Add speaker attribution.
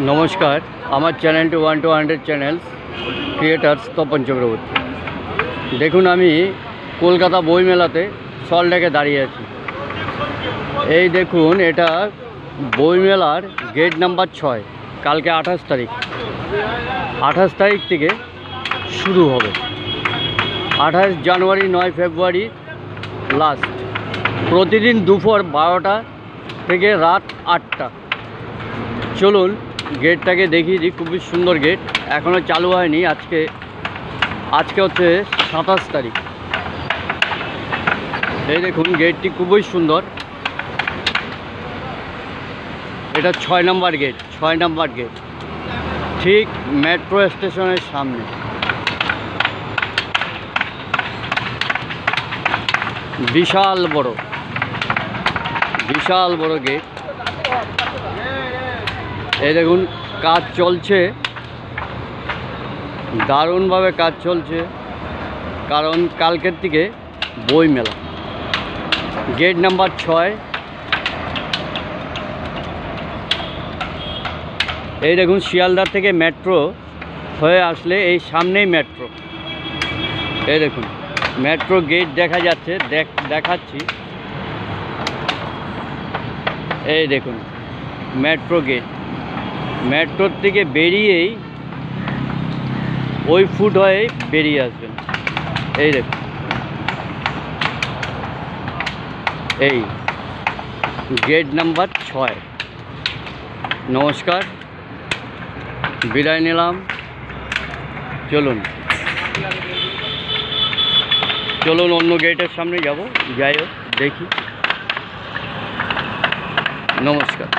Speaker 1: নমস্কার, আমার চ্যানেলটি 1 to 100 channels creators Tapan Chakraborty. দেখুন, আমি কলকাতা বইমেলাতে সল্টলেকে দাঁড়িয়ে আছি। এই দেখুন, এটা বইমেলার গেট নাম্বার 6। কালকে 28 তারিখ, 28 তারিখ থেকে শুরু হবে। 28 জানুয়ারি 9 ফেব্রুয়ারি লাস্ট। প্রতিদিন দুপুর 12টা থেকে রাত 8টা। চলুন গেটটাকে দেখিয়ে দিই। খুবই সুন্দর গেট, এখনও চালু হয়নি। আজকে হচ্ছে 27 তারিখ। এই দেখুন, গেটটি খুবই সুন্দর। এটা 6 নম্বর গেট, 6 নম্বর গেট, ঠিক মেট্রো স্টেশনের সামনে। বিশাল বড় গেট। এই দেখুন, কাজ চলছে, দারুণভাবে কাজ চলছে, কারণ কালকের থেকে বই মেলা। Gate number 6। এই দেখুন, শিয়ালদা থেকে মেট্রো হয়ে আসলে এই সামনেই মেট্রো। এই দেখুন, মেট্রো গেট দেখা যাচ্ছে, দেখাচ্ছি। এই দেখুন মেট্রো গেট। মেট্রোর থেকে বেরিয়েই ওই ফুট হয়ে বেরিয়ে আসবেন। এই দেখুন, এই গেট নাম্বার 6। নমস্কার, বিদায় নিলাম। চলুন অন্য গেটের সামনে যাব, যাই হোক দেখি। নমস্কার।